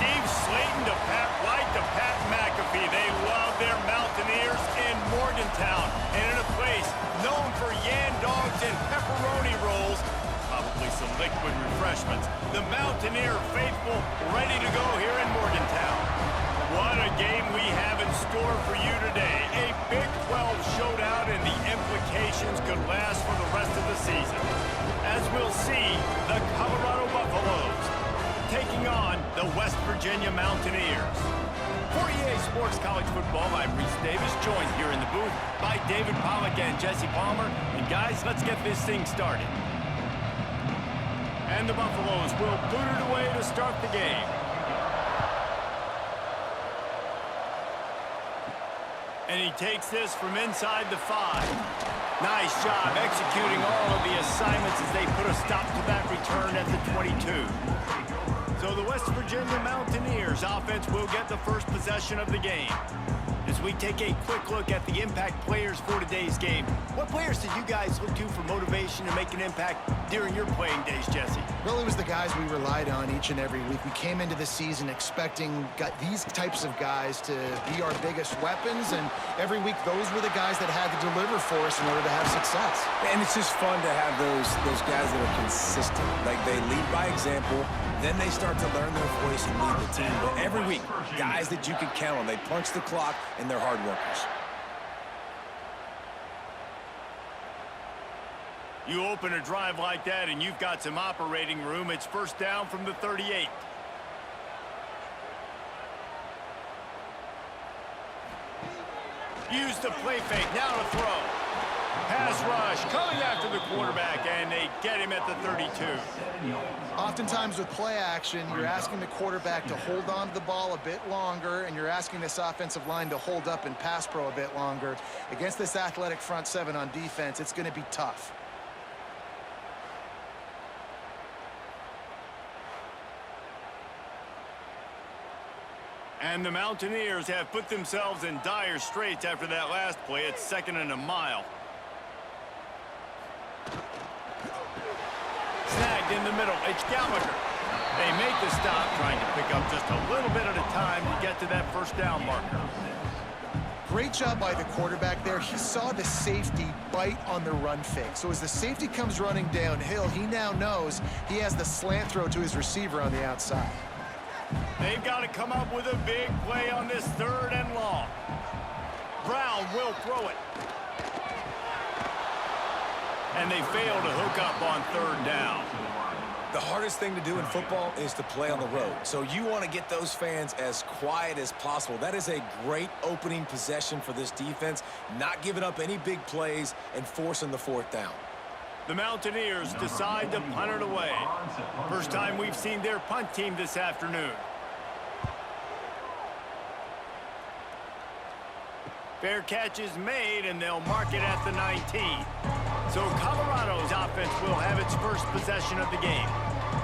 Steve Slayton to Pat White to Pat McAfee. They love their Mountaineers in Morgantown. And in a place known for Yan Dogs and pepperoni rolls, probably some liquid refreshments, the Mountaineer faithful ready to go here in Morgantown. What a game we have in store for you today. A Big 12 showdown, and the implications could last for the rest of the season. As we'll see, the Colorado Buffaloes taking on the West Virginia Mountaineers. For EA Sports College Football, I'm Reese Davis, joined here in the booth by David Pollack and Jesse Palmer. And guys, let's get this thing started. And the Buffaloes will boot it away to start the game. And he takes this from inside the 5. Nice job executing all of the assignments as they put a stop to that return at the 22. So the West Virginia Mountaineers offense will get the first possession of the game. As we take a quick look at the impact players for today's game, what players did you guys look to for motivation to make an impact during your playing days, Jesse? Well, it was the guys we relied on each and every week. We came into the season expecting these types of guys to be our biggest weapons, and every week those were the guys that had to deliver for us in order to have success. And it's just fun to have those guys that are consistent. Like, they lead by example, then they start to learn their voice and lead the team. But every week, guys that you can count on. They punch the clock, and they're hard workers. You open a drive like that, and you've got some operating room. It's first down from the 38. Use the play fake, now to throw. Pass rush, coming after the quarterback, and they get him at the 32. Oftentimes with play action, you're asking the quarterback to hold on to the ball a bit longer, and you're asking this offensive line to hold up in pass pro a bit longer. Against this athletic front seven on defense, it's going to be tough. And the Mountaineers have put themselves in dire straits after that last play. It's 2nd and a mile. Snagged in the middle. It's Gallagher. They make the stop, trying to pick up just a little bit at a time to get to that first down marker. Great job by the quarterback there. He saw the safety bite on the run fake. So as the safety comes running downhill, he now knows he has the slant throw to his receiver on the outside. They've got to come up with a big play on this 3rd and long. Brown will throw it. And they fail to hook up on 3rd down. The hardest thing to do in football is to play on the road. So you want to get those fans as quiet as possible. That is a great opening possession for this defense, not giving up any big plays and forcing the 4th down. The Mountaineers decide to punt it away. First time we've seen their punt team this afternoon. Fair catch is made, and they'll mark it at the 19. So Colorado's offense will have its first possession of the game.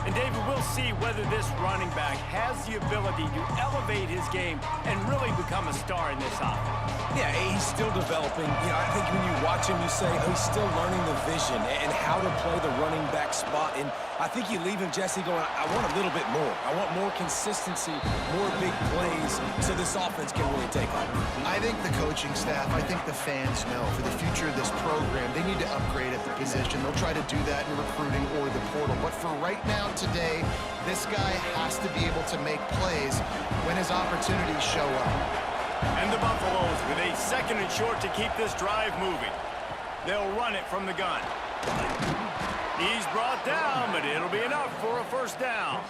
And David, we'll see whether this running back has the ability to elevate his game and really become a star in this offense. Yeah, he's still developing. You know, I think when you watch him, you say, oh, he's still learning the vision and how to play the running back spot. And I think you leave him, Jesse, going, I want a little bit more. I want more consistency, more big plays, so this offense can really take off. I think the coaching staff, I think the fans know for the future of this program, they need to upgrade at the position. They'll try to do that in recruiting or the portal. But for right now, today, this guy has to be able to make plays when his opportunities show up. And the Buffaloes with a 2nd and short to keep this drive moving. They'll run it from the gun. He's brought down, but it'll be enough for a first down.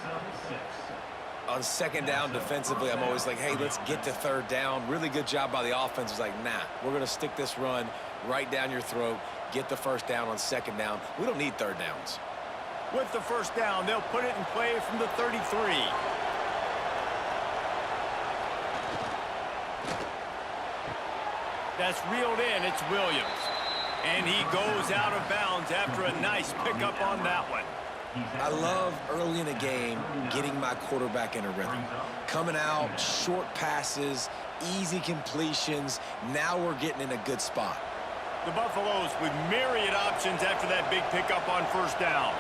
On 2nd down defensively, I'm always like, hey, let's get to 3rd down. Really good job by the offense. It's like, nah, we're going to stick this run right down your throat, get the first down on 2nd down. We don't need 3rd downs. With the first down, they'll put it in play from the 33. That's reeled in. It's Williams. And he goes out of bounds after a nice pickup on that one. I love early in a game getting my quarterback in a rhythm. Coming out, short passes, easy completions. Now we're getting in a good spot. The Buffaloes with myriad options after that big pickup on first down.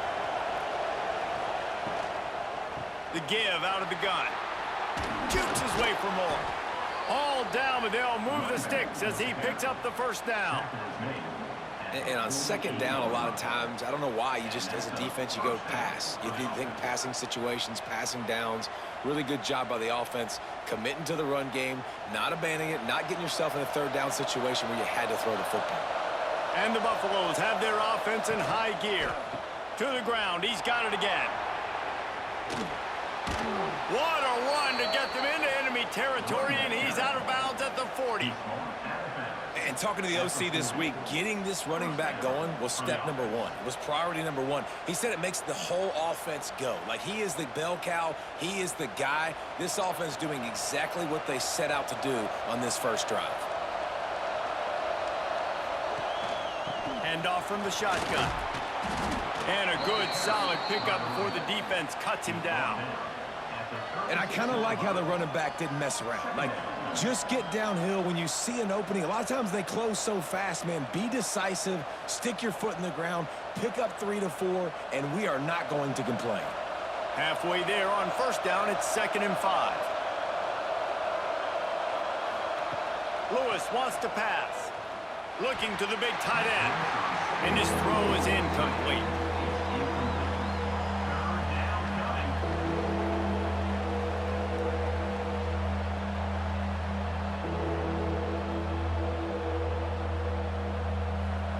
The give out of the gun. Jukes his way for more. All down, but they'll move the sticks as he picks up the first down. And on second down, a lot of times, I don't know why, you just, as a defense, you go pass. You think passing situations, passing downs. Really good job by the offense, committing to the run game, not abandoning it, not getting yourself in a third down situation where you had to throw the football. And the Buffaloes have their offense in high gear. To the ground, he's got it again. What a run to get them into enemy territory, and he's out of bounds at the 40. And talking to the OC this week, getting this running back going was step number one. It was priority number one. He said it makes the whole offense go. Like, he is the bell cow. He is the guy. This offense doing exactly what they set out to do on this first drive. Hand off from the shotgun. And a good, solid pickup before the defense cuts him down. And I kind of like how the running back didn't mess around. Like, just get downhill when you see an opening. A lot of times they close so fast, man. Be decisive, stick your foot in the ground, pick up 3 to 4, and we are not going to complain. Halfway there on first down, it's 2nd and 5. Lewis wants to pass. Looking to the big tight end. And his throw is incomplete.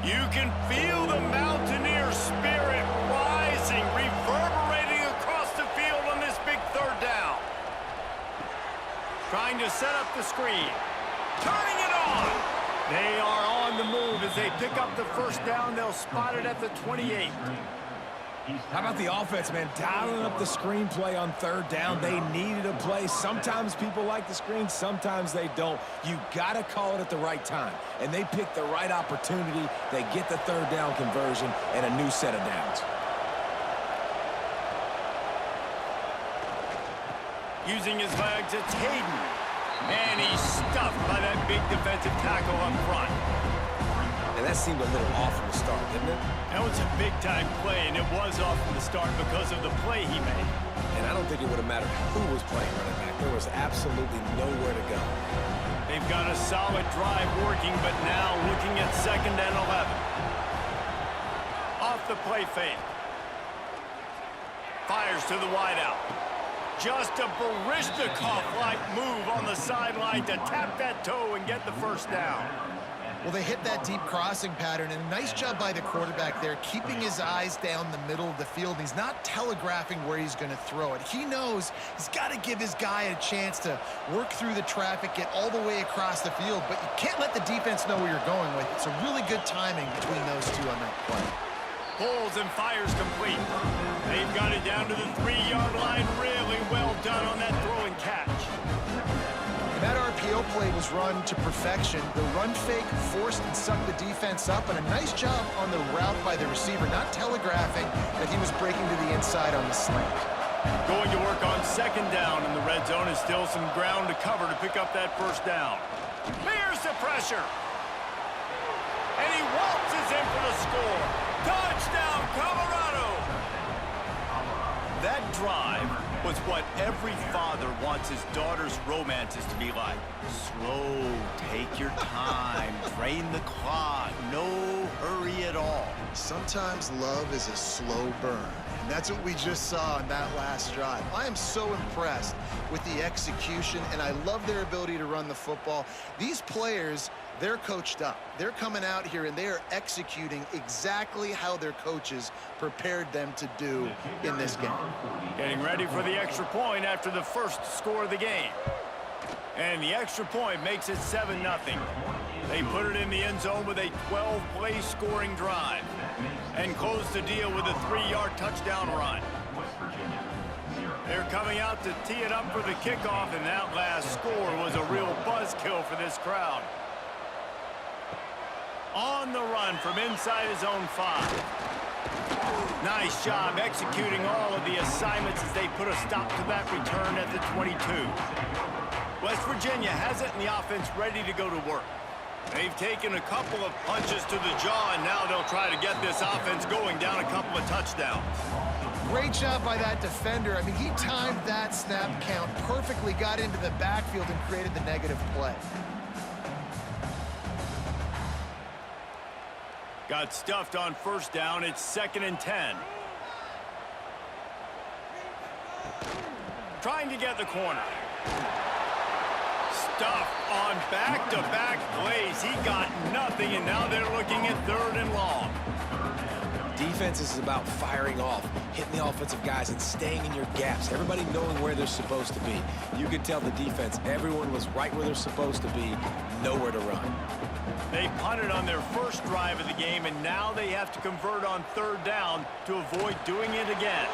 You can feel the Mountaineer spirit rising, reverberating across the field on this big third down. Trying to set up the screen. Turning it on. They are on the move as they pick up the first down. They'll spot it at the 28. How about the offense, man? Dialing up the screenplay on third down. They needed a play. Sometimes people like the screen, sometimes they don't. You got to call it at the right time. And they pick the right opportunity. They get the third down conversion and a new set of downs. Using his legs, it's Hayden. And he's stuffed by that big defensive tackle up front. And that seemed a little off from the start, didn't it? That was a big-time play, and it was off from the start because of the play he made. And I don't think it would have mattered who was playing running back. There was absolutely nowhere to go. They've got a solid drive working, but now looking at 2nd and 11. Off the play fake. Fires to the wideout. Just a Baryshnikov-like move on the sideline to tap that toe and get the first down. Well, they hit that deep crossing pattern, and a nice job by the quarterback there, keeping his eyes down the middle of the field. He's not telegraphing where he's going to throw it. He knows he's got to give his guy a chance to work through the traffic, get all the way across the field, but you can't let the defense know where you're going with it. It's a really good timing between those two on that play. Pulls and fires complete. They've got it down to the 3-yard line. Really well done on that throw and catch. That RPO play was run to perfection. The run fake forced and sucked the defense up, and a nice job on the route by the receiver, not telegraphing that he was breaking to the inside on the slant. Going to work on 2nd down, and the red zone is still some ground to cover to pick up that first down. Here's the pressure. And he waltzes in for the score. Touchdown, Colorado! That drive was what every father wants his daughter's romances to be like. Slow, take your time, drain the clock, no hurry at all. Sometimes love is a slow burn, and that's what we just saw on that last drive. I am so impressed with the execution, and I love their ability to run the football. These players, they're coached up. They're coming out here, and they are executing exactly how their coaches prepared them to do in this game. Getting ready for the extra point after the first score of the game. And the extra point makes it 7-0. They put it in the end zone with a 12-play scoring drive and close the deal with a 3-yard touchdown run. They're coming out to tee it up for the kickoff, and that last score was a real buzzkill for this crowd. On the run from inside his own 5. Nice job executing all of the assignments as they put a stop to that return at the 22. West Virginia has it, and the offense ready to go to work. They've taken a couple of punches to the jaw, and now they'll try to get this offense going down a couple of touchdowns. great job by that defender. I mean, he timed that snap count perfectly, got into the backfield and created the negative play. Got stuffed on first down. It's 2nd and 10. Trying to get the corner. Stuffed on back-to-back plays. He got nothing, and now they're looking at 3rd and long. Defense is about firing off, hitting the offensive guys, and staying in your gaps. Everybody knowing where they're supposed to be. You could tell the defense, everyone was right where they're supposed to be, nowhere to run. They punted on their first drive of the game, and now they have to convert on 3rd down to avoid doing it again.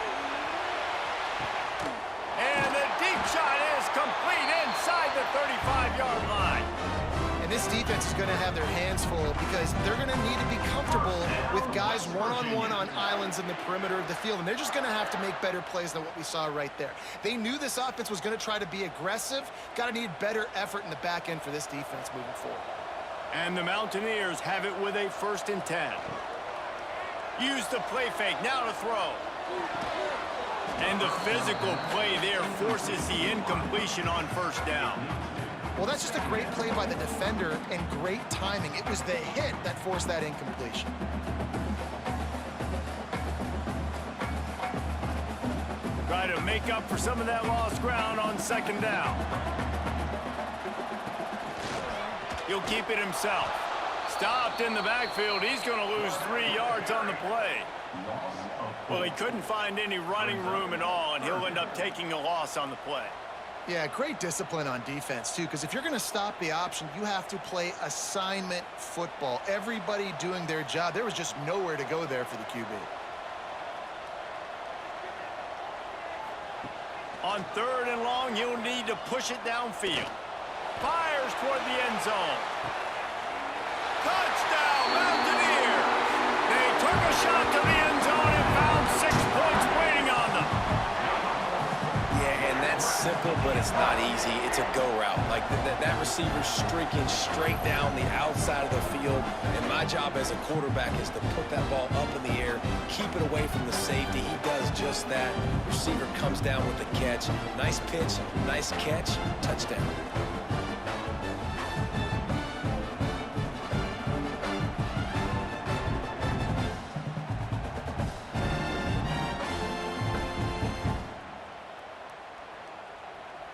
And the deep shot is complete inside the 35-yard line. And this defense is going to have their hands full because they're going to need to be comfortable with guys one-on-one on islands in the perimeter of the field, and they're just going to have to make better plays than what we saw right there. They knew this offense was going to try to be aggressive. Got to need better effort in the back end for this defense moving forward. And the Mountaineers have it with a 1st and 10. Use the play fake, now to throw. And the physical play there forces the incompletion on 1st down. Well, that's just a great play by the defender and great timing. It was the hit that forced that incompletion. Try to make up for some of that lost ground on 2nd down. He'll keep it himself. Stopped in the backfield. He's going to lose 3 yards on the play. Well, he couldn't find any running room at all, and he'll end up taking a loss on the play. Yeah, great discipline on defense, too, because if you're going to stop the option, you have to play assignment football. Everybody doing their job. There was just nowhere to go there for the QB. On 3rd and long, he'll need to push it downfield. Fires toward the end zone. Touchdown, Mountaineers! They took a shot to the end zone and found 6 points waiting on them. Yeah, and that's simple, but it's not easy. It's a go route. Like that receiver streaking straight down the outside of the field, and my job as a quarterback is to put that ball up in the air, keep it away from the safety. He does just that. Receiver comes down with the catch. Nice pitch, nice catch, touchdown.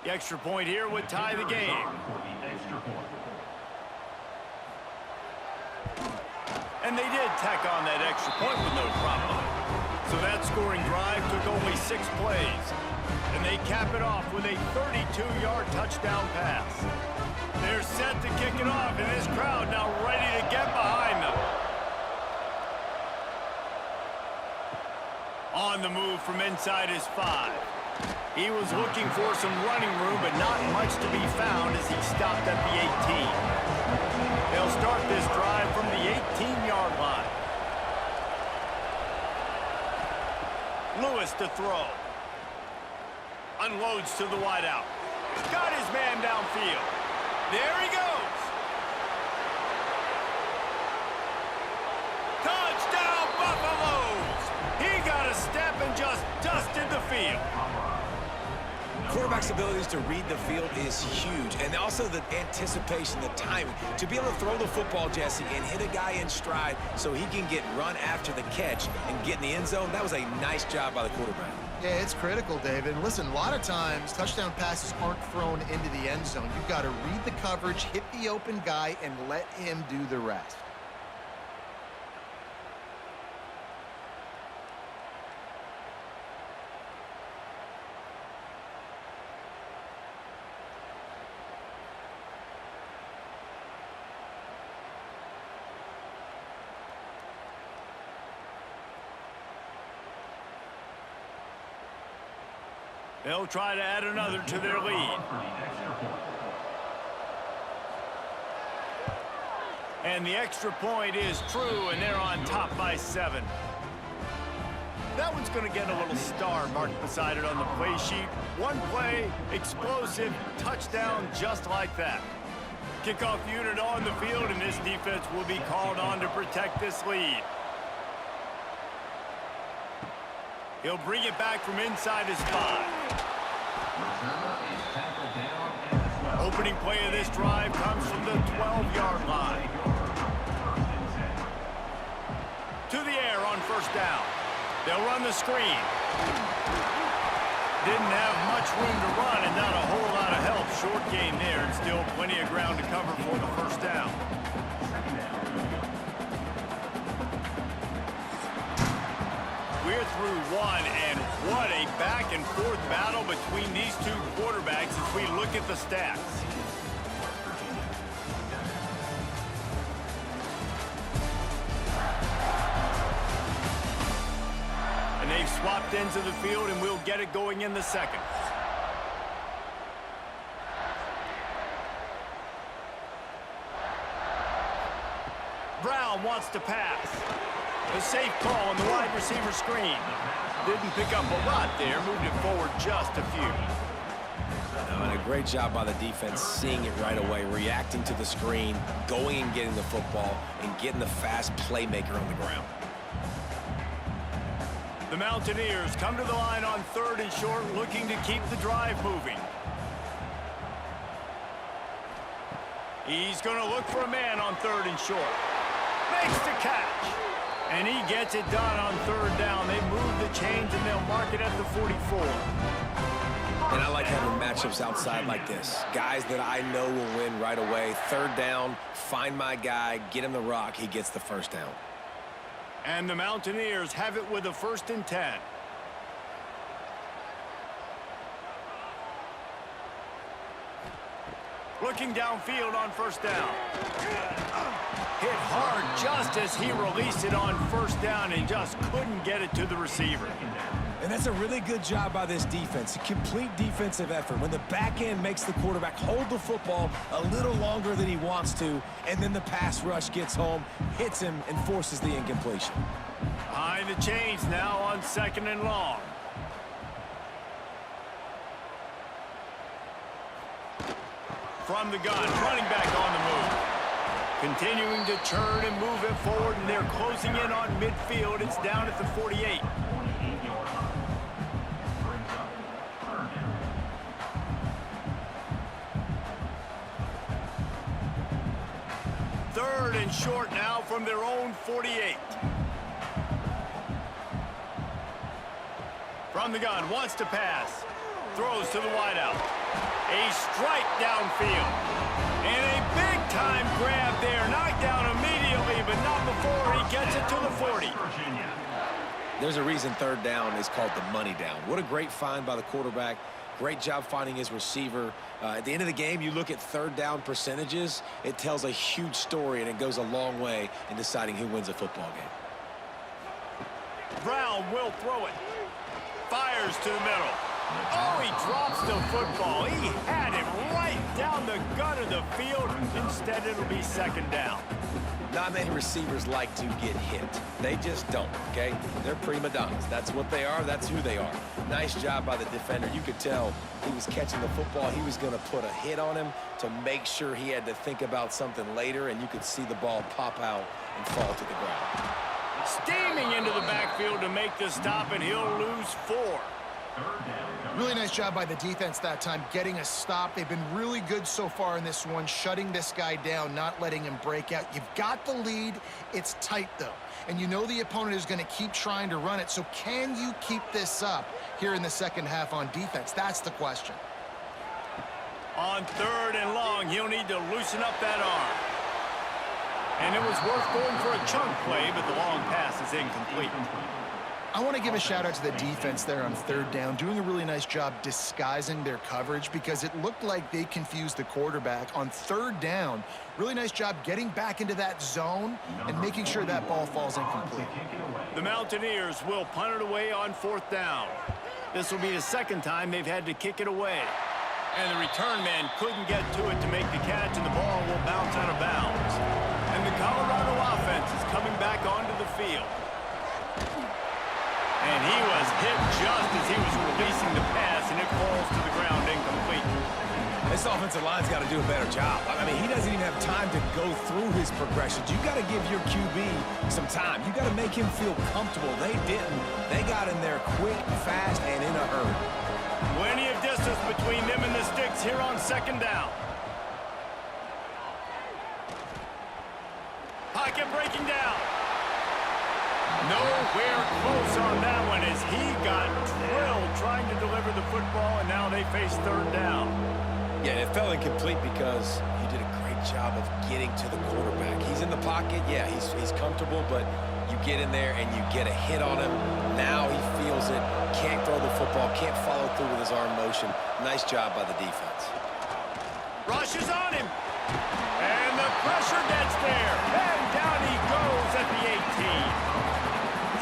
The extra point here would tie the game. And they did tack on that extra point with no problem. So that scoring drive took only 6 plays. And they cap it off with a 32-yard touchdown pass. They're set to kick it off, and this crowd now ready to get behind them. On the move from inside his 5. He was looking for some running room, but not much to be found as he stopped at the 18. They'll start this drive from the 18-yard line. Lewis to throw. Unloads to the wideout. Got his man downfield. There he goes. Touchdown, Buffaloes! He got a step and just dusted the field. Quarterback's abilities to read the field is huge, and also the anticipation, the timing. To be able to throw the football, Jesse, and hit a guy in stride so he can get run after the catch and get in the end zone, that was a nice job by the quarterback. Yeah, it's critical, David. Listen, a lot of times touchdown passes aren't thrown into the end zone. You've got to read the coverage, hit the open guy, and let him do the rest. They'll try to add another to their lead. And the extra point is true, and they're on top by 7. That one's going to get a little star marked beside it on the play sheet. One play, explosive, touchdown just like that. Kickoff unit on the field, and this defense will be called on to protect this lead. He'll bring it back from inside his 5. Opening play of this drive comes from the 12-yard line. To the air on first down. They'll run the screen. Didn't have much room to run and not a whole lot of help. Short gain there and still plenty of ground to cover for the first down. We're through one, and what a back-and-forth battle between these two quarterbacks as we look at the stats. And they've swapped ends of the field, and we'll get it going in the second. Brown wants to pass. A safe call on the wide receiver screen. Didn't pick up a lot there, moved it forward just a few. And a great job by the defense seeing it right away, reacting to the screen, going and getting the football, and getting the fast playmaker on the ground. The Mountaineers come to the line on 3rd and short, looking to keep the drive moving. He's going to look for a man on 3rd and short. Makes the catch. And he gets it done on 3rd down. They move the chains, and they'll mark it at the 44. And I like having matchups outside like this. Guys that I know will win right away. 3rd down, find my guy, get him the rock, he gets the first down. And the Mountaineers have it with a 1st and 10. Looking downfield on 1st down. Hit hard just as he released it on 1st down and just couldn't get it to the receiver. And that's a really good job by this defense. A complete defensive effort. When the back end makes the quarterback hold the football a little longer than he wants to, and then the pass rush gets home, hits him, and forces the incompletion. Behind the chains now on 2nd and long. From the gun, running back on the move. Continuing to turn and move it forward, and they're closing in on midfield. It's down at the 48. Third and short now from their own 48. From the gun, wants to pass. Throws to the wideout. A strike downfield. And a big-time grab there. Knocked down immediately, but not before he gets it to the 40. There's a reason 3rd down is called the money down. What a great find by the quarterback. Great job finding his receiver. At the end of the game, you look at 3rd down percentages. It tells a huge story, and it goes a long way in deciding who wins a football game. Brown will throw it. Fires to the middle. Oh, he drops the football. He had it right down the gut of the field. Instead, it'll be 2nd down. Not many receivers like to get hit. They just don't, okay? They're prima donnas. That's what they are. That's who they are. Nice job by the defender. You could tell he was catching the football. He was going to put a hit on him to make sure he had to think about something later, and you could see the ball pop out and fall to the ground. Steaming into the backfield to make the stop, and he'll lose 4. Really nice job by the defense that time, getting a stop. They've been really good so far in this one, shutting this guy down, not letting him break out. You've got the lead. It's tight, though. And you know the opponent is going to keep trying to run it. So can you keep this up here in the second half on defense? That's the question. On 3rd and long, he'll need to loosen up that arm. And it was worth going for a chunk play, but the long pass is incomplete. I want to give a shout out to the defense there on 3rd down, doing a really nice job disguising their coverage because it looked like they confused the quarterback on 3rd down. Really nice job getting back into that zone and making sure that ball falls incomplete. The Mountaineers will punt it away on 4th down. This will be the 2nd time they've had to kick it away. And the return man couldn't get to it to make the catch, and the ball will bounce out of bounds. And the Colorado offense is coming back onto the field. And he was hit just as he was releasing the pass, and it falls to the ground incomplete. This offensive defensive line's got to do a better job. I mean, he doesn't even have time to go through his progressions. You got to give your QB some time. You got to make him feel comfortable. They didn't. They got in there quick, fast, and in a hurry. Plenty of distance between them and the sticks here on second down. Pocket breaking down. Nowhere close on that one as he got drilled trying to deliver the football, and now they face third down. Yeah, it fell incomplete because he did a great job of getting to the quarterback. He's in the pocket. Yeah, he's comfortable, but you get in there and you get a hit on him. Now he feels it, can't throw the football, can't follow through with his arm motion. Nice job by the defense. Rush is on him. And the pressure gets there. And down he goes at the 18.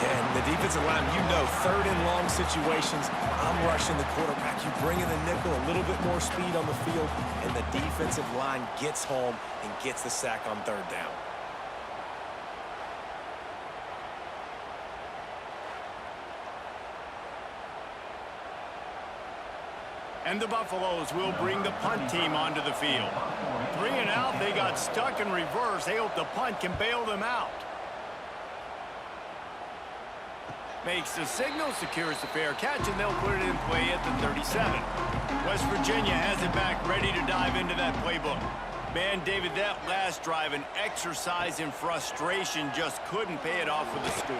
And the defensive line, you know, third and long situations, I'm rushing the quarterback. You bring in the nickel, a little bit more speed on the field, and the defensive line gets home and gets the sack on third down. And the Buffaloes will bring the punt team onto the field. 3 and out, they got stuck in reverse. They hope the punt can bail them out. Makes the signal, secures the fair catch, and they'll put it in play at the 37. West Virginia has it back, ready to dive into that playbook. Man, David, that last drive, an exercise in frustration, just couldn't pay it off with the score.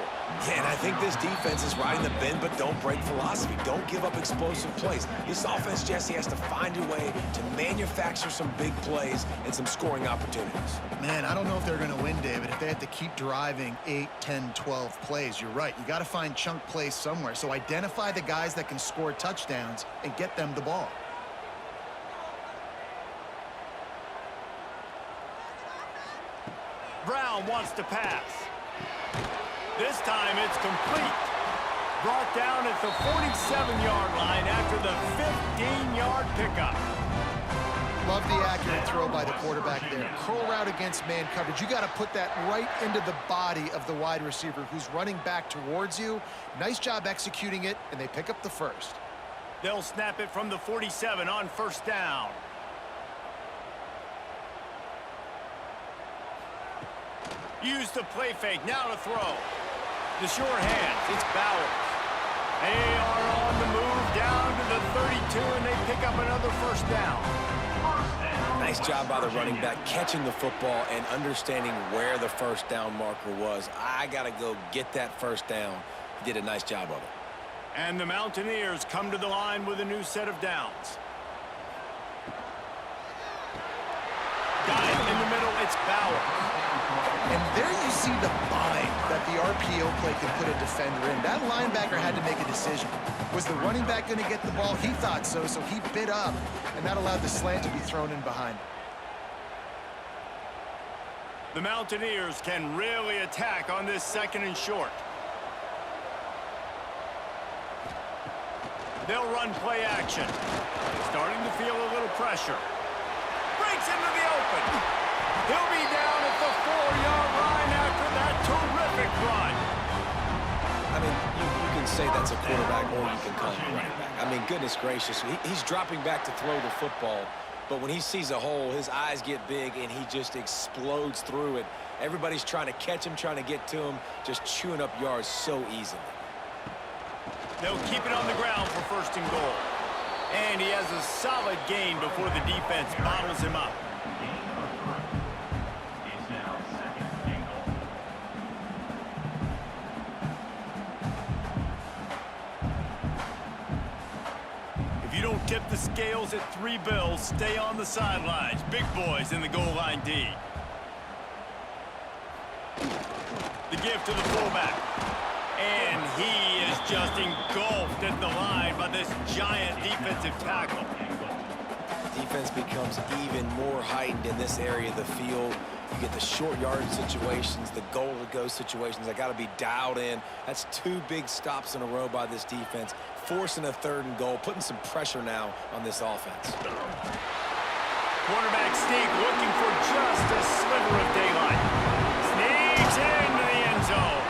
Yeah, and I think this defense is riding the bend but don't break philosophy. Don't give up explosive plays. This offense, Jesse, has to find a way to manufacture some big plays and some scoring opportunities. Man, I don't know if they're going to win, David, if they have to keep driving 8, 10, 12 plays. You're right. You got to find chunk plays somewhere. So identify the guys that can score touchdowns and get them the ball. Brown wants to pass. This time it's complete. Brought down at the 47-yard line after the 15-yard pickup. Love the accurate throw by the quarterback there. Curl route against man coverage. You got to put that right into the body of the wide receiver who's running back towards you. Nice job executing it, and they pick up the first. They'll snap it from the 47 on first down. Use the play fake, now to throw. The sure hands, it's Bowers. They are on the move down to the 32, and they pick up another first down. Nice job by the running back, catching the football and understanding where the first down marker was. I got to go get that first down. He did a nice job of it. And the Mountaineers come to the line with a new set of downs. Got it in the middle, it's Bowers. And there you see the bind that the RPO play can put a defender in. That linebacker had to make a decision. Was the running back going to get the ball? He thought so, so he bit up, and that allowed the slant to be thrown in behind. The Mountaineers can really attack on this second and short. They'll run play action. Starting to feel a little pressure. Breaks into the open. He'll be down at the 4-yard line after that terrific run. I mean, you can say that's a quarterback or you can call him a running back. I mean, goodness gracious, he's dropping back to throw the football, but when he sees a hole, his eyes get big and he just explodes through it. Everybody's trying to catch him, trying to get to him, just chewing up yards so easily. They'll keep it on the ground for first and goal. And he has a solid gain before the defense bottles him up. If you don't tip the scales at 3 bills, stay on the sidelines. Big boys in the goal line D. The give to the fullback. And he is just engulfed at the line by this giant defensive tackle. Defense becomes even more heightened in this area of the field. You get the short yardage situations, the goal-to-go situations. They got to be dialed in. That's 2 big stops in a row by this defense, forcing a 3rd and goal, putting some pressure now on this offense. Quarterback sneak looking for just a sliver of daylight. Sneaks into the end zone.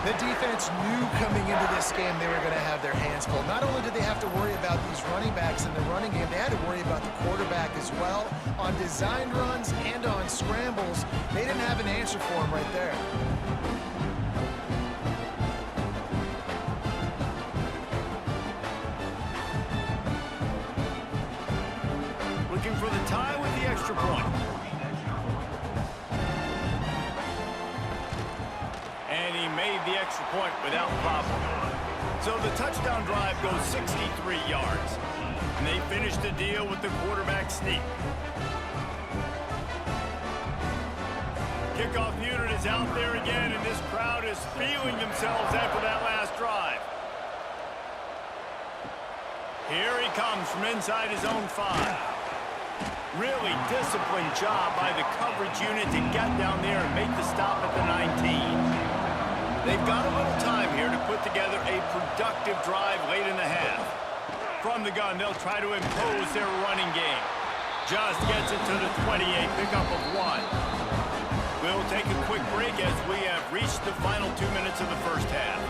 The defense knew coming into this game they were going to have their hands full. Not only did they have to worry about these running backs in the running game, they had to worry about the quarterback as well. On designed runs and on scrambles, they didn't have an answer for him right there. Looking for the tie with the extra point. And he made the extra point without problem. So the touchdown drive goes 63 yards. And they finish the deal with the quarterback sneak. Kickoff unit is out there again, and this crowd is feeling themselves after that last drive. Here he comes from inside his own 5. Really disciplined job by the coverage unit to get down there and make the stop at the 19. They've got a little time here to put together a productive drive late in the half. From the gun, they'll try to impose their running game. Just gets it to the 28, pickup of 1. We'll take a quick break as we have reached the final 2 minutes of the first half.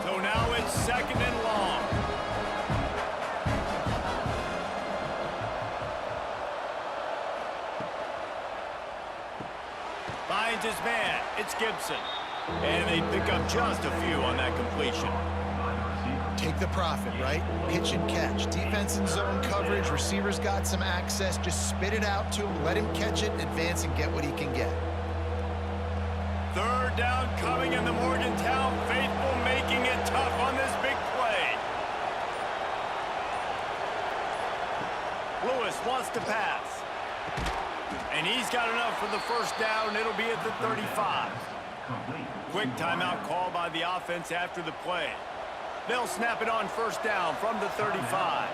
So now it's 2nd and long. Finds his man. It's Gibson. And they pick up just a few on that completion. Take the profit, right? Pitch and catch. Defense in zone coverage. Receivers got some access. Just spit it out to him. Let him catch it, advance, and get what he can get. 3rd down coming in the Morgantown faithful, making it tough on this big play. Lewis wants to pass. And he's got enough for the 1st down. It'll be at the 35. Quick timeout call by the offense after the play. They'll snap it on 1st down from the 35.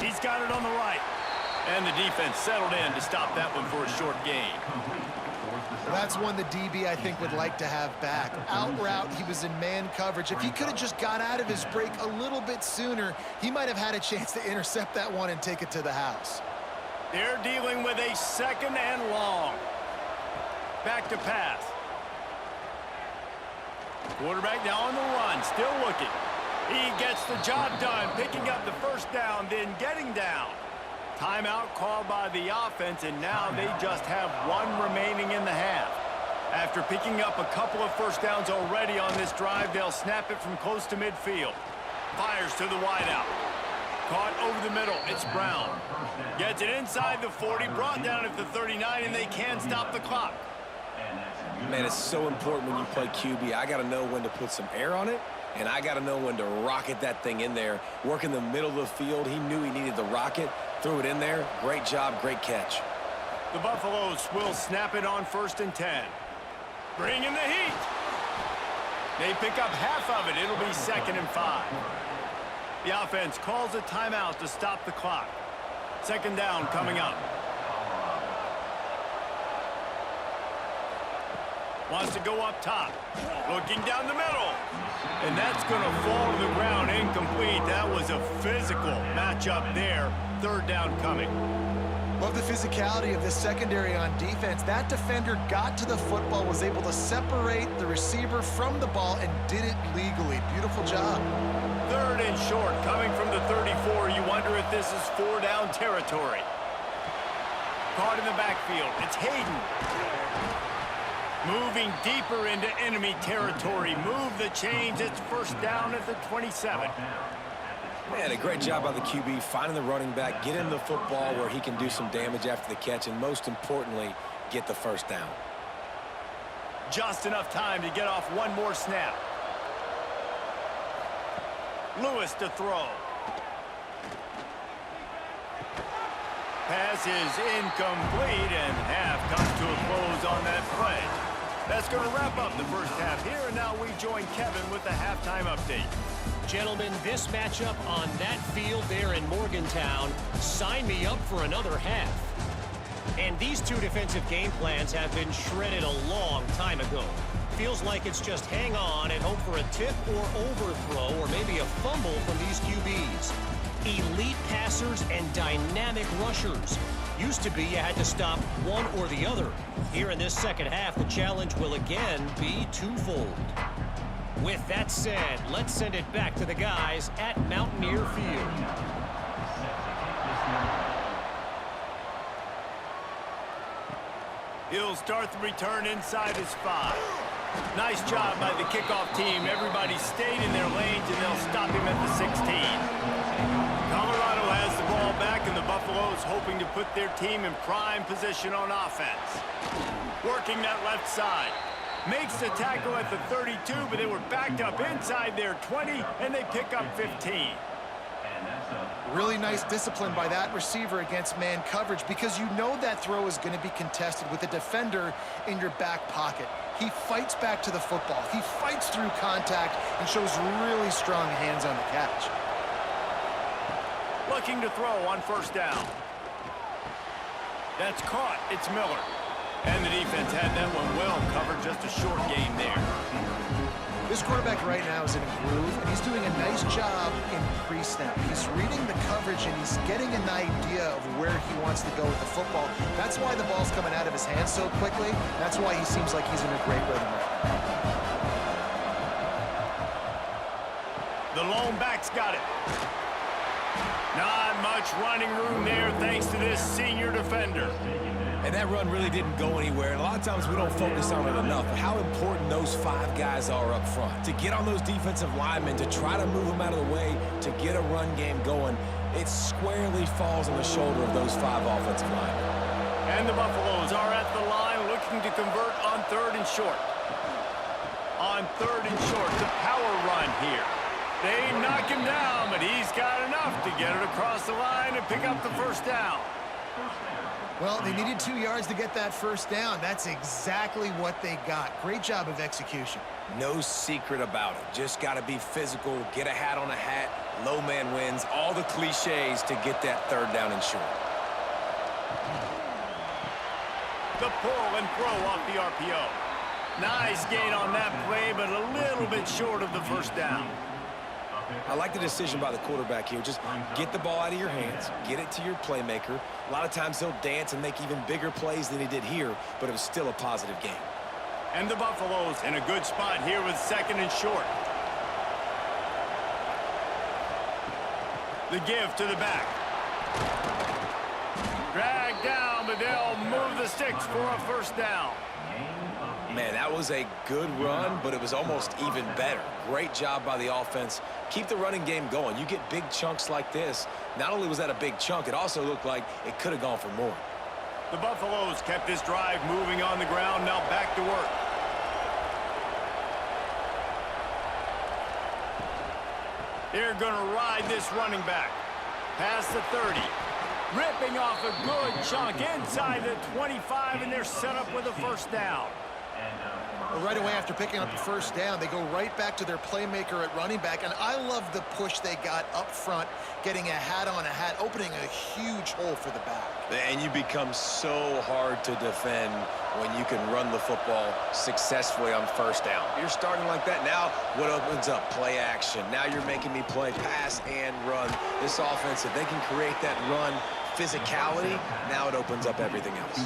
He's got it on the right. And the defense settled in to stop that one for a short gain. Well, that's one the DB, I think, would like to have back. Out route, he was in man coverage. If he could have just got out of his break a little bit sooner, he might have had a chance to intercept that one and take it to the house. They're dealing with a 2nd and long. Back to pass. Quarterback now on the run, still looking. He gets the job done, picking up the 1st down, then getting down. Timeout called by the offense, and now they just have 1 remaining in the half. After picking up a couple of 1st downs already on this drive, they'll snap it from close to midfield. Fires to the wideout. Caught over the middle. It's Brown. Gets it inside the 40, brought down at the 39, and they can stop the clock. Man, it's so important when you play QB. I got to know when to put some air on it, and I got to know when to rocket that thing in there. Work in the middle of the field. He knew he needed the rocket. Threw it in there. Great job, great catch. The Buffaloes will snap it on 1st and 10. Bring in the heat. They pick up half of it. It'll be 2nd and 5. The offense calls a timeout to stop the clock. 2nd down coming up. Wants to go up top. Looking down the middle. And that's going to fall to the ground incomplete. That was a physical matchup there. 3rd down coming. Love the physicality of this secondary on defense. That defender got to the football, was able to separate the receiver from the ball, and did it legally. Beautiful job. 3rd and short coming from the 34. You wonder if this is 4-down territory. Caught in the backfield. It's Hayden. Moving deeper into enemy territory. Move the chains. It's 1st down at the 27. Man, a great job by the QB, finding the running back, get him the football where he can do some damage after the catch, and most importantly, get the 1st down. Just enough time to get off 1 more snap. Lewis to throw. Pass is incomplete, and half comes to a close on that play. That's going to wrap up the first half here, and now we join Kevin with the halftime update. Gentlemen, this matchup on that field there in Morgantown, sign me up for another half. And these two defensive game plans have been shredded a long time ago. Feels like it's just hang on and hope for a tip or overthrow or maybe a fumble from these QBs. elite passers and dynamic rushers. Used to be you had to stop one or the other. Here in this second half, the challenge will again be twofold. With that said, let's send it back to the guys at Mountaineer Field. He'll start the return inside his 5. Nice job by the kickoff team. Everybody stayed in their lanes, and they'll stop him at the 16. Colorado has the ball back, and the Buffaloes hoping to put their team in prime position on offense. Working that left side. Makes the tackle at the 32, but they were backed up inside their 20, and they pick up 15. Really nice discipline by that receiver against man coverage, because you know that throw is going to be contested with a defender in your back pocket. He fights back to the football. He fights through contact and shows really strong hands on the catch. Looking to throw on first down. That's caught. It's Miller. And the defense had that one well covered. Just a short gain there. This quarterback right now is in a groove, and he's doing a nice job in pre-snap. He's reading the coverage, and he's getting an idea of where he wants to go with the football. That's why the ball's coming out of his hands so quickly. That's why he seems like he's in a great rhythm right now. The lone back's got it. Not much running room there thanks to this senior defender. And that run really didn't go anywhere. And a lot of times we don't focus on it enough. But how important those 5 guys are up front. To get on those defensive linemen, to try to move them out of the way, to get a run game going, it squarely falls on the shoulder of those 5 offensive linemen. And the Buffaloes are at the line looking to convert on 3rd and short. On 3rd and short, the power run here. They knock him down, but he's got enough to get it across the line and pick up the first down. Well, they needed 2 yards to get that first down. That's exactly what they got. Great job of execution. No secret about it. Just got to be physical, get a hat on a hat, low man wins, all the cliches to get that 3rd down and short. The pull and throw off the RPO. Nice gain on that play, but a little bit short of the first down. I like the decision by the quarterback here. Just get the ball out of your hands, get it to your playmaker. A lot of times he'll dance and make even bigger plays than he did here, but it was still a positive game. And the Buffaloes in a good spot here with 2nd and short. The give to the back. Dragged down, but they'll move the sticks for a first down. Man, that was a good run, but it was almost even better. Great job by the offense. Keep the running game going. You get big chunks like this. Not only was that a big chunk, it also looked like it could have gone for more. The Buffaloes kept this drive moving on the ground. Now back to work. They're going to ride this running back. Past the 30. Ripping off a good chunk inside the 25, and they're set up with a first down. Right away after picking up the first down, they go right back to their playmaker at running back, and I love the push they got up front, getting a hat on a hat, opening a huge hole for the back. And you become so hard to defend when you can run the football successfully on first down. You're starting like that. Now what opens up? Play action. Now you're making me play pass and run. This offense, if they can create that run physicality, now it opens up everything else.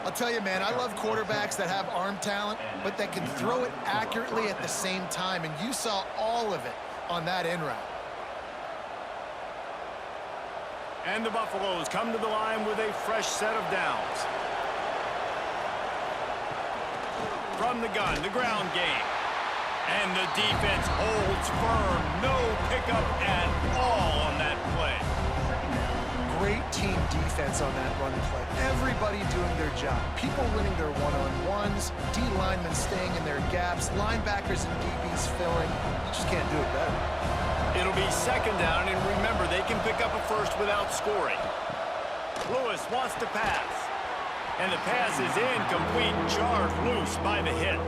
I'll tell you, man, I love quarterbacks that have arm talent, but that can throw it accurately at the same time, and you saw all of it on that in route. And the Buffaloes come to the line with a fresh set of downs. From the gun, the ground game. And the defense holds firm. No pickup at all on that play. Great team defense on that run play. Everybody doing their job. People winning their one-on-ones, D linemen staying in their gaps, linebackers and DBs filling. You just can't do it better. It'll be 2nd down, and remember, they can pick up a first without scoring. Lewis wants to pass. And the pass is incomplete, jarred loose by the hit.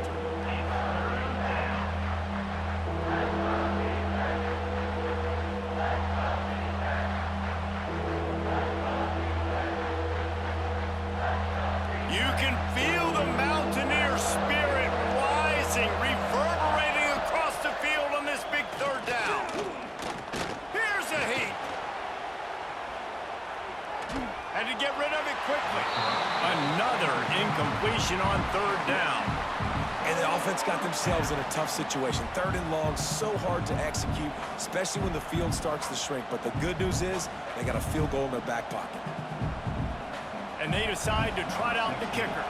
You can feel the Mountaineer spirit rising, reverberating across the field on this big 3rd down. Here's a heat. get rid of it quickly. Another incompletion on third down. And the offense got themselves in a tough situation. Third and long, so hard to execute, especially when the field starts to shrink. But the good news is they got a field goal in their back pocket. And they decide to trot out the kicker.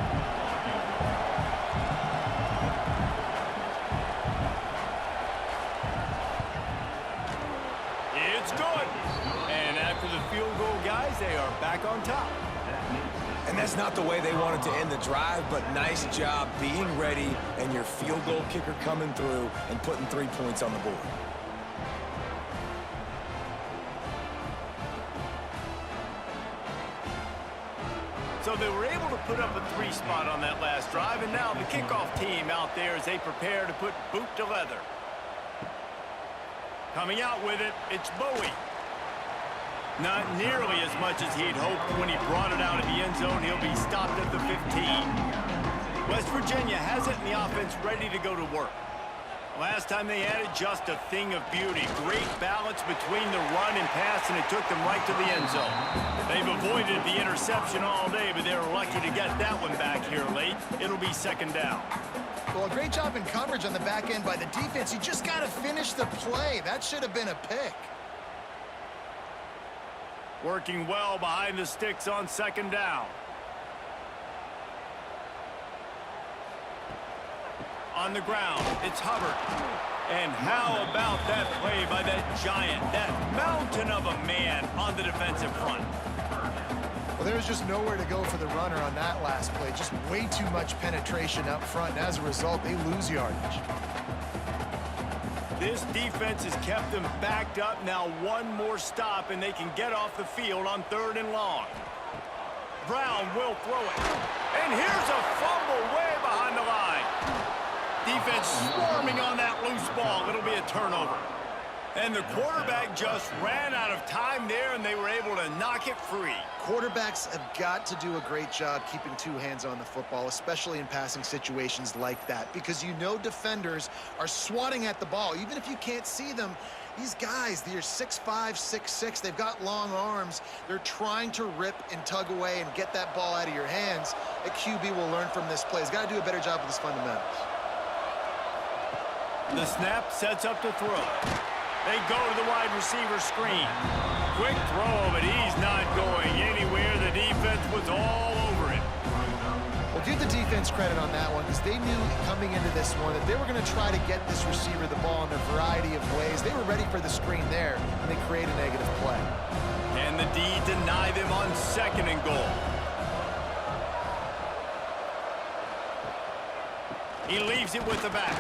It's good. And after the field goal, guys, they are back on top. And that's not the way they wanted to end the drive, but nice job being ready and your field goal kicker coming through and putting 3 points on the board. So they were able to put up a 3 spot on that last drive, and now the kickoff team out there as they prepare to put boot to leather. Coming out with it, it's Bowie. Not nearly as much as he'd hoped when he brought it out of the end zone. He'll be stopped at the 15. West Virginia has it in the offense ready to go to work. Last time they had it, just a thing of beauty. Great balance between the run and pass, and it took them right to the end zone. They've avoided the interception all day, but they were lucky to get that one back here late. It'll be second down. Well, a great job in coverage on the back end by the defense. You just got to finish the play. That should have been a pick. Working well behind the sticks on second down. On the ground, it's Hubbard. And how about that play by that giant, that mountain of a man on the defensive front? Well, there was just nowhere to go for the runner on that last play. Just way too much penetration up front, and as a result, they lose yardage. This defense has kept them backed up. Now one more stop, and they can get off the field on third and long. Brown will throw it. And here's a fumble way behind the line. Defense swarming on that loose ball. It'll be a turnover. And the quarterback just ran out of time there, and they were able to knock it free. Quarterbacks have got to do a great job keeping 2 hands on the football, especially in passing situations like that, because you know defenders are swatting at the ball. Even if you can't see them, these guys, they're 6'5", 6'6", they've got long arms. They're trying to rip and tug away and get that ball out of your hands. A QB will learn from this play. He's got to do a better job with his fundamentals. The snap sets up to throw. They go to the wide receiver screen. Quick throw, but he's not going anywhere. The defense was all over it. Well, give the defense credit on that one, because they knew coming into this one that they were going to try to get this receiver the ball in a variety of ways. They were ready for the screen there, and they create a negative play. And the D deny them on second and goal. He leaves it with the back.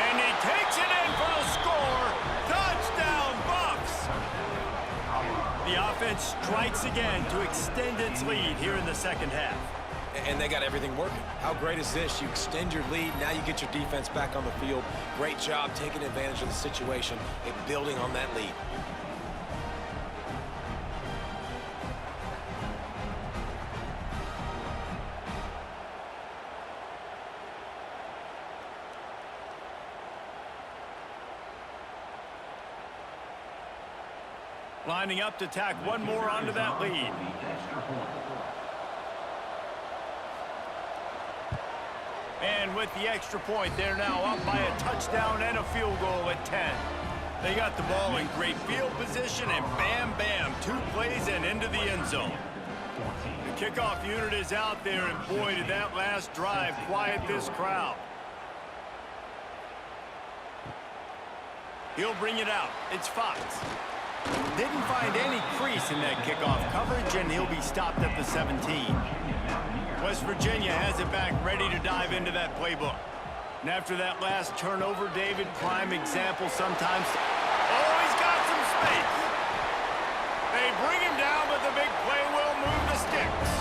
And he takes it in for the score. Touchdown, Buffs! The offense strikes again to extend its lead here in the second half. And they got everything working. How great is this? You extend your lead. Now you get your defense back on the field. Great job taking advantage of the situation and building on that lead. Lining up to tack one more onto that lead. And with the extra point, they're now up by a touchdown and a field goal at 10. They got the ball in great field position, and bam, bam, 2 plays and into the end zone. The kickoff unit is out there, and boy, did that last drive quiet this crowd. He'll bring it out. It's Fox. Didn't find any crease in that kickoff coverage, and he'll be stopped at the 17. West Virginia has it back, ready to dive into that playbook. And after that last turnover, David, prime example sometimes. Oh, he's got some space. They bring him down, but the big play will move the sticks.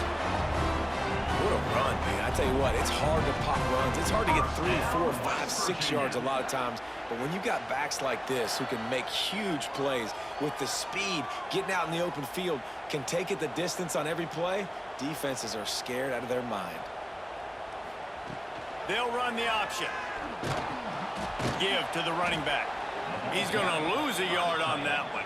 What a run, man. I tell you what, it's hard to pop runs. It's hard to get 3, 4, 5, 6 yards a lot of times. But when you got backs like this who can make huge plays with the speed, getting out in the open field, can take it the distance on every play, defenses are scared out of their mind. They'll run the option. Give to the running back. He's going to lose a yard on that one.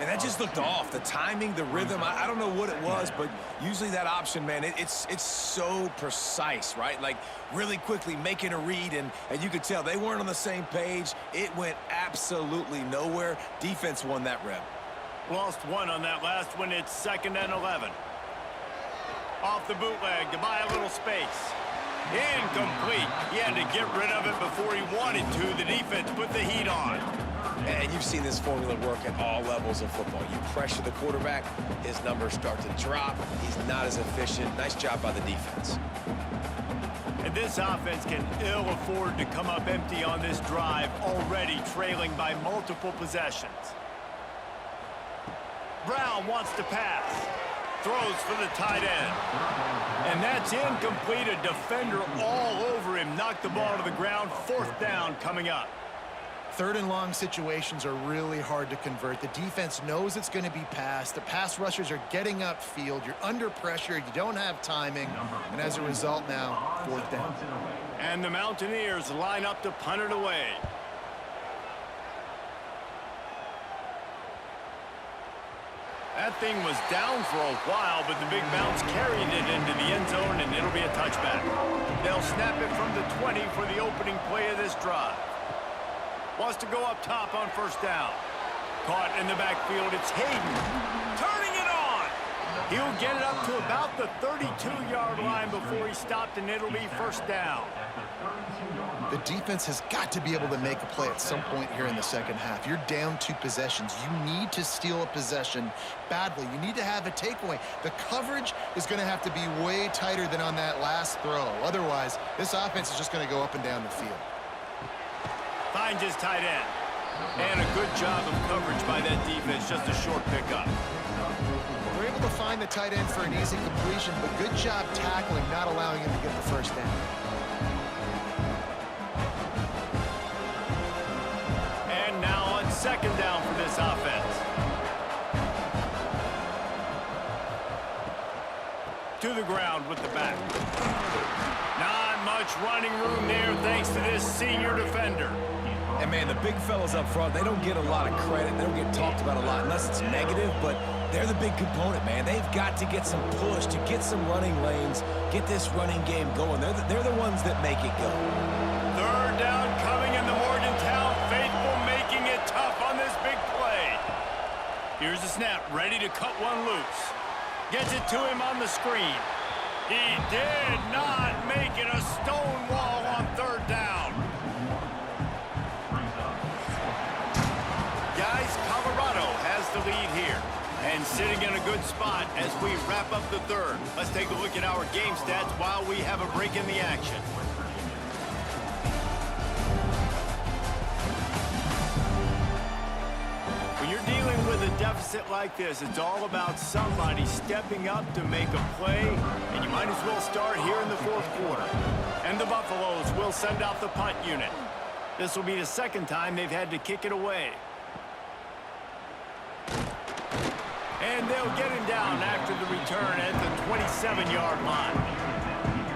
And that just looked off. The timing, the rhythm, I don't know what it was, but usually that option, man, it's so precise, right? Like really quickly making a read, and you could tell they weren't on the same page. It went absolutely nowhere. Defense won that rep. Lost one on that last one. It's 2nd and 11. Off the bootleg to buy a little space. Incomplete. He had to get rid of it before he wanted to. The defense put the heat on. And you've seen this formula work at all levels of football. You pressure the quarterback, his numbers start to drop. He's not as efficient. Nice job by the defense. And this offense can ill afford to come up empty on this drive, already trailing by multiple possessions. Brown wants to pass. Throws for the tight end. And that's incomplete. A defender all over him. Knocked the ball to the ground. 4th down coming up. 3rd and long situations are really hard to convert. The defense knows it's going to be passed. The pass rushers are getting upfield. You're under pressure. You don't have timing. And as a result now, 4th down. And the Mountaineers line up to punt it away. That thing was down for a while, but the big bounce carried it into the end zone, and it'll be a touchback. They'll snap it from the 20 for the opening play of this drive. Wants to go up top on 1st down. Caught in the backfield. It's Hayden. Turning it on. He'll get it up to about the 32-yard line before he stopped, and it'll be 1st down. The defense has got to be able to make a play at some point here in the 2nd half. You're down 2 possessions. You need to steal a possession badly. You need to have a takeaway. The coverage is going to have to be way tighter than on that last throw. Otherwise, this offense is just going to go up and down the field. Finds his tight end. And a good job of coverage by that defense. Just a short pickup. They're able to find the tight end for an easy completion, but good job tackling, not allowing him to get the 1st down. And now on 2nd down for this offense. To the ground with the back. Not much running room there thanks to this senior defender. And, man, the big fellas up front, they don't get a lot of credit. They don't get talked about a lot unless it's negative, but they're the big component, man. They've got to get some push, to get some running lanes, get this running game going. They're the ones that make it go. 3rd down coming in the Morgantown faithful, making it tough on this big play. Here's the snap, ready to cut one loose. Gets it to him on the screen. He did not make it. A stone wall on 3rd down. Guys, Colorado has the lead here. And sitting in a good spot as we wrap up the 3rd. Let's take a look at our game stats while we have a break in the action. When you're dealing with a deficit like this, it's all about somebody stepping up to make a play, and you might as well start here in the 4th quarter. And the Buffaloes will send out the punt unit. This will be the 2nd time they've had to kick it away. And they'll get him down after the return at the 27-yard line.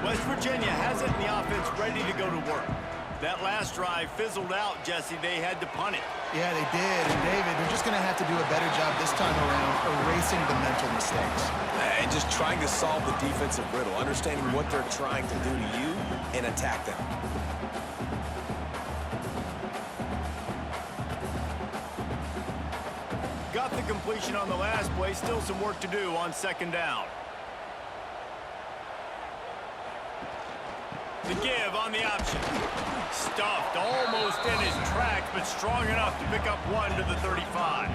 West Virginia has it in the offense ready to go to work. That last drive fizzled out, Jesse. They had to punt it. Yeah, they did. And, David, they're just going to have to do a better job this time around erasing the mental mistakes. And just trying to solve the defensive riddle, understanding what they're trying to do to you and attack them. Got the completion on the last play. Still some work to do on 2nd down. The give on the option. Stuffed almost in his tracks, but strong enough to pick up one to the 35.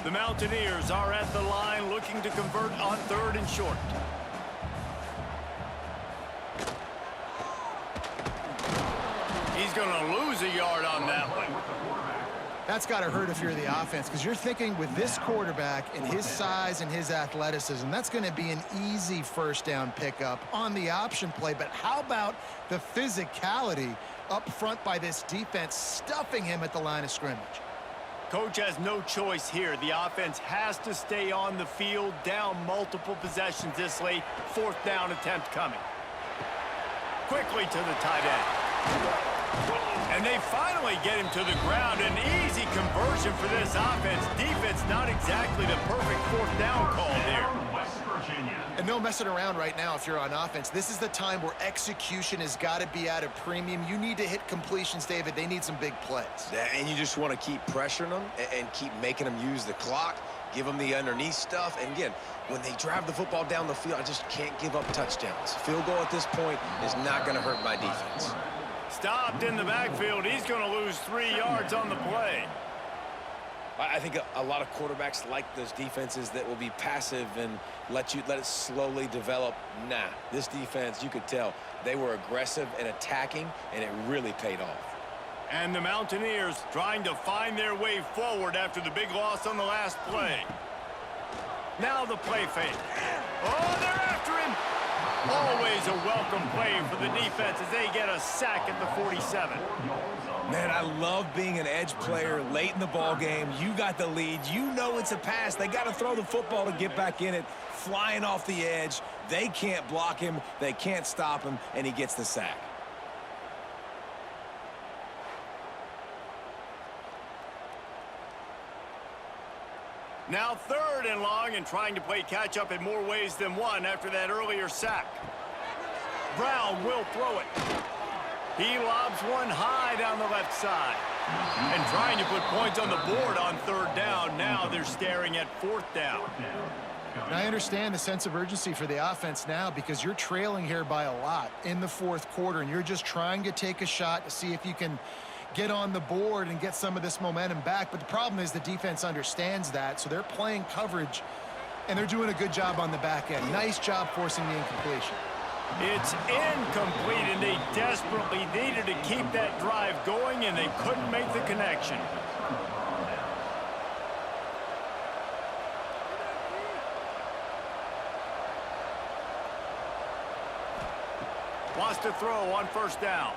The Mountaineers are at the line looking to convert on 3rd and short. He's going to lose a yard on that one. That's got to hurt if you're the offense, because you're thinking with this quarterback and his size and his athleticism, that's going to be an easy 1st down pickup on the option play. But how about the physicality up front by this defense, stuffing him at the line of scrimmage? Coach has no choice here. The offense has to stay on the field, down multiple possessions this late. 4th down attempt coming. Quickly to the tight end. And they finally get him to the ground. An easy conversion for this offense. Defense not exactly the perfect 4th down call there. And no messing around right now if you're on offense. This is the time where execution has got to be at a premium. You need to hit completions, David. They need some big plays. And you just want to keep pressuring them and keep making them use the clock, give them the underneath stuff. And again, when they drive the football down the field, I just can't give up touchdowns. Field goal at this point is not going to hurt my defense. Stopped in the backfield. He's going to lose 3 yards on the play. I think a lot of quarterbacks like those defenses that will be passive and let it slowly develop. Nah, this defense, you could tell, they were aggressive and attacking, and it really paid off. And the Mountaineers trying to find their way forward after the big loss on the last play. Now the play fake. Oh, they're after him. Always a welcome play for the defense as they get a sack at the 47. Man, I love being an edge player late in the ball game. You got the lead. You know it's a pass. They got to throw the football to get back in it. Flying off the edge. They can't block him. They can't stop him, and he gets the sack. Now 3rd and long and trying to play catch-up in more ways than one after that earlier sack. Brown will throw it. He lobs one high down the left side. And trying to put points on the board on 3rd down. Now they're staring at 4th down. And I understand the sense of urgency for the offense now because you're trailing here by a lot in the 4th quarter, and you're just trying to take a shot to see if you can get on the board and get some of this momentum back. But the problem is the defense understands that, so they're playing coverage, and they're doing a good job on the back end. Nice job forcing the incompletion. It's incomplete, and they desperately needed to keep that drive going, and they couldn't make the connection. Wants to throw on 1st down.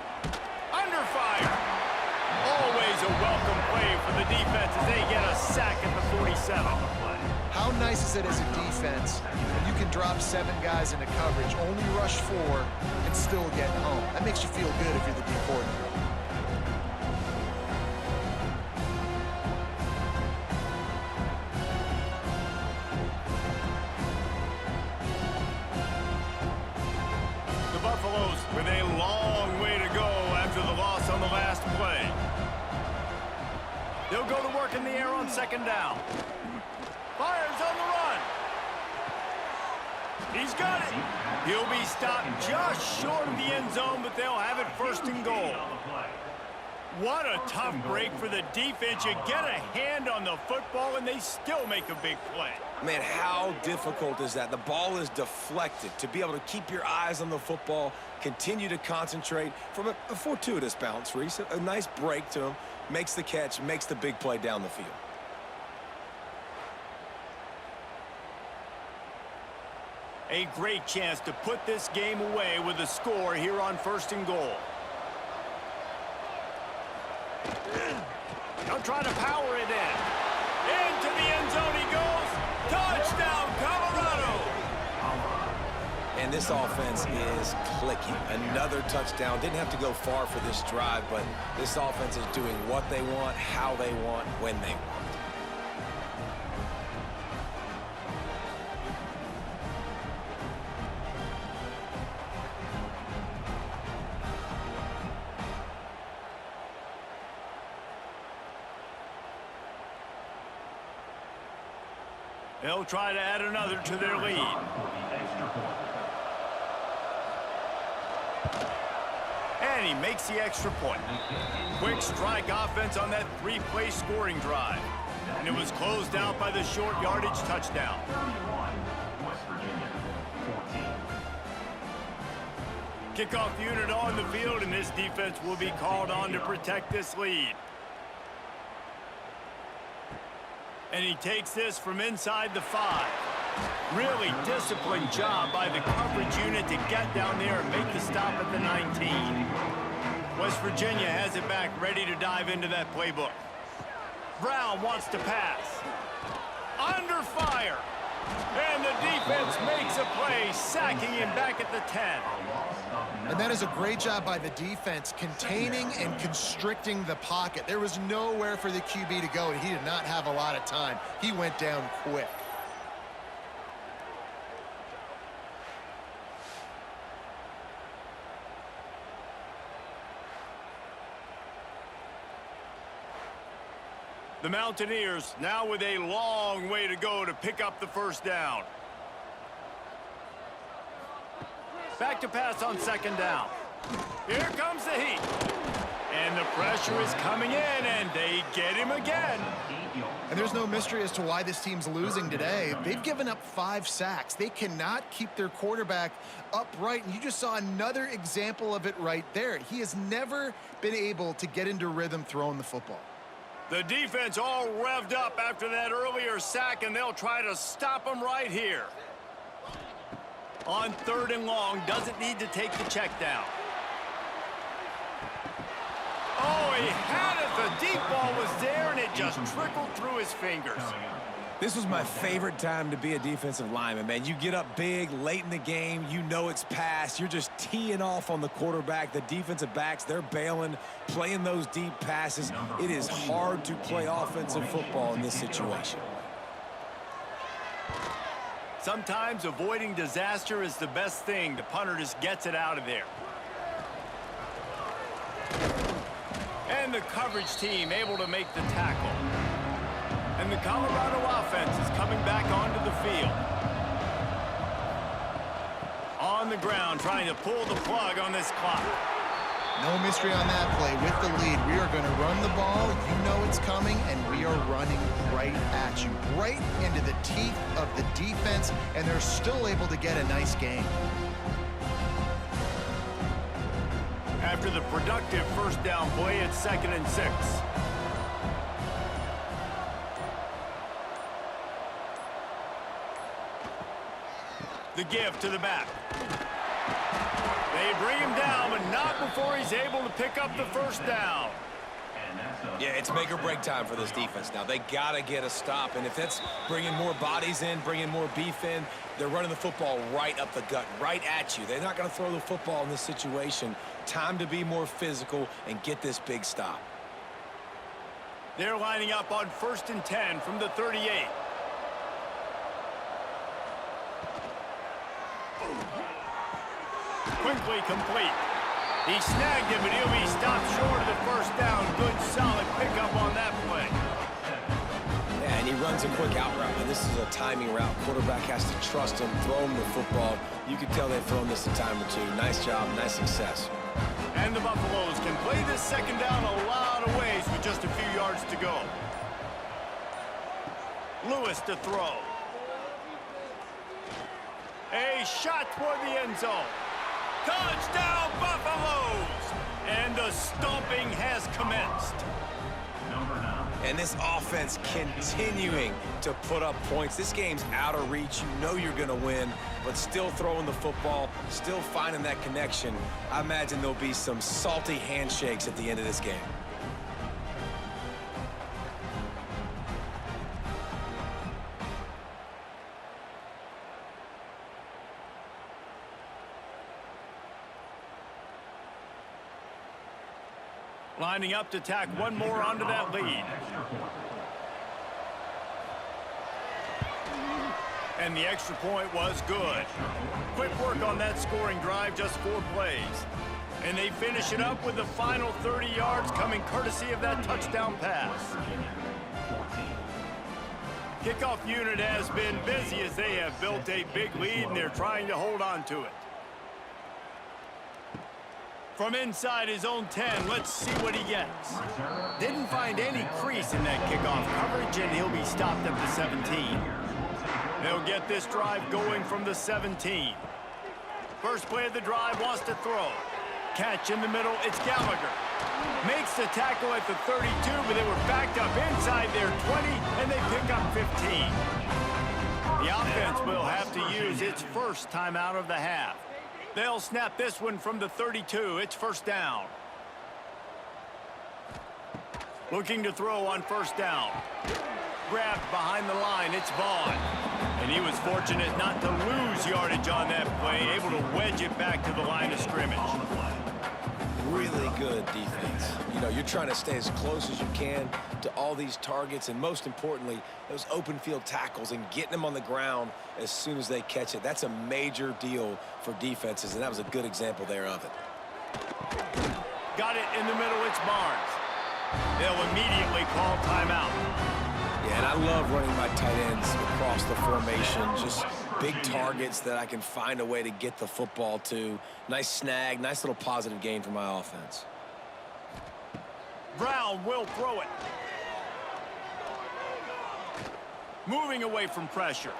Under fire. Always a welcome play for the defense as they get a sack at the 47. How nice is it as a defense when you can drop 7 guys into coverage, only rush 4, and still get home? That makes you feel good if you're the D coordinator. The Buffaloes with a long way to go after the loss on the last play. They'll go to work in the air on 2nd down. Fires on the run. He's got it. He'll be stopped just short of the end zone, but they'll have it 1st and goal. What a tough break for the defense. You get a hand on the football, and they still make a big play. Man, how difficult is that? The ball is deflected. To be able to keep your eyes on the football, continue to concentrate from a fortuitous bounce, Reese. A nice break to him. Makes the catch, makes the big play down the field. A great chance to put this game away with a score here on 1st and goal. They'll try to power it in. Into the end zone he goes. Touchdown, Colorado! And this offense is clicking. Another touchdown. Didn't have to go far for this drive, but this offense is doing what they want, how they want, when they want. They'll try to add another to their lead. And he makes the extra point. Quick strike offense on that 3-play scoring drive. And it was closed out by the short yardage touchdown. Kickoff unit on the field, and this defense will be called on to protect this lead. And he takes this from inside the 5. Really disciplined job by the coverage unit to get down there and make the stop at the 19. West Virginia has it back, ready to dive into that playbook. Brown wants to pass. Under fire. And the defense makes a play, sacking him back at the 10. And that is a great job by the defense, containing and constricting the pocket. There was nowhere for the QB to go, and he did not have a lot of time. He went down quick. The Mountaineers now with a long way to go to pick up the first down. Back to pass on second down. Here comes the heat. And the pressure is coming in, and they get him again. And there's no mystery as to why this team's losing today. They've given up 5 sacks. They cannot keep their quarterback upright, and you just saw another example of it right there. He has never been able to get into rhythm throwing the football. The defense all revved up after that earlier sack, and they'll try to stop him right here. On 3rd and long, doesn't need to take the check down. Oh, he had it. The deep ball was there, and it just trickled through his fingers. This was my favorite time to be a defensive lineman, man. You get up big late in the game. You know it's past. You're just teeing off on the quarterback. The defensive backs, they're bailing, playing those deep passes. It is hard to play offensive football in this situation. Sometimes avoiding disaster is the best thing. The punter just gets it out of there. And the coverage team able to make the tackle. And the Colorado offense is coming back onto the field. On the ground, trying to pull the plug on this clock. No mystery on that play. With the lead, we are going to run the ball. You know it's coming, and we are running right at you. Right into the teeth of the defense, and they're still able to get a nice game. After the productive first down play, it's 2nd and 6. The give to the back. They bring him down, but not before he's able to pick up the first down. Yeah, it's make or break time for this defense now. They got to get a stop, and if that's bringing more bodies in, bringing more beef in, they're running the football right up the gut, right at you. They're not going to throw the football in this situation. Time to be more physical and get this big stop. They're lining up on 1st and 10 from the 38. Quickly complete. He snagged him, but he'll be stopped short of the first down. Good, solid pickup on that play. Yeah, and he runs a quick out route, and this is a timing route. Quarterback has to trust him, throw him the football. You can tell they've thrown this a time or two. Nice job, nice success. And the Buffaloes can play this second down a lot of ways with just a few yards to go. Lewis to throw. A shot toward the end zone. Touchdown, Buffaloes! And the stomping has commenced. And this offense continuing to put up points. This game's out of reach. You know you're going to win, but still throwing the football, still finding that connection. I imagine there'll be some salty handshakes at the end of this game. Lining up to tack one more onto that lead. And the extra point was good. Quick work on that scoring drive, just 4 plays. And they finish it up with the final 30 yards coming courtesy of that touchdown pass. Kickoff unit has been busy as they have built a big lead and they're trying to hold on to it. From inside his own 10, let's see what he gets. Didn't find any crease in that kickoff coverage, and he'll be stopped at the 17. They'll get this drive going from the 17. First play of the drive, wants to throw. Catch in the middle, it's Gallagher. Makes the tackle at the 32, but they were backed up inside their 20, and they pick up 15. The offense will have to use its first timeout of the half. They'll snap this one from the 32. It's first down. Looking to throw on first down. Grabbed behind the line, it's Vaughn. And he was fortunate not to lose yardage on that play, able to wedge it back to the line of scrimmage. Really good defense. You know, you're trying to stay as close as you can to all these targets, and most importantly, those open field tackles and getting them on the ground as soon as they catch it. That's a major deal for defenses, and that was a good example there of it. Got it in the middle, it's Barnes. They'll immediately call timeout. Yeah, and I love running my tight ends across the formation. Just big targets that I can find a way to get the football to. Nice snag, nice little positive gain for my offense. Brown will throw it. Moving away from pressure.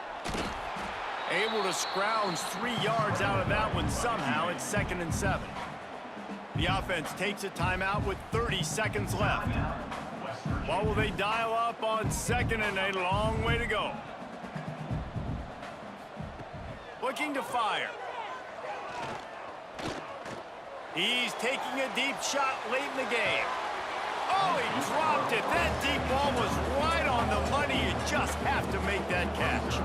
Able to scrounge 3 yards out of that one somehow. It's 2nd and 7. The offense takes a timeout with 30 seconds left. What will they dial up on 2nd and a long way to go? Looking to fire. He's taking a deep shot late in the game. Oh, he dropped it. That deep ball was right on the money. You just have to make that catch.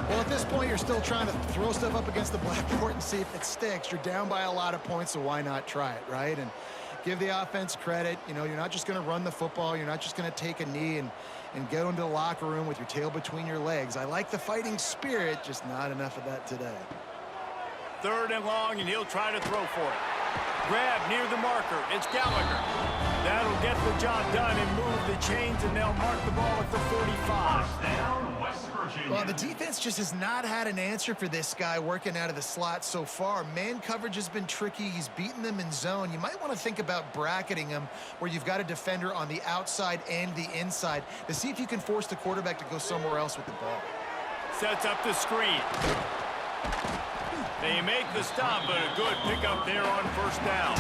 Well, at this point, you're still trying to throw stuff up against the blackboard and see if it sticks. You're down by a lot of points, so why not try it, right? And give the offense credit. You know, you're not just going to run the football. You're not just going to take a knee and go into the locker room with your tail between your legs. I like the fighting spirit, just not enough of that today. 3rd and long, and he'll try to throw for it. Grab near the marker. It's Gallagher. That'll get the job done and move the chains, and they'll mark the ball at the 45. Well, the defense just has not had an answer for this guy working out of the slot so far. Man coverage has been tricky. He's beaten them in zone. You might want to think about bracketing him where you've got a defender on the outside and the inside to see if you can force the quarterback to go somewhere else with the ball. Sets up the screen. They make the stop, but a good pickup there on first down.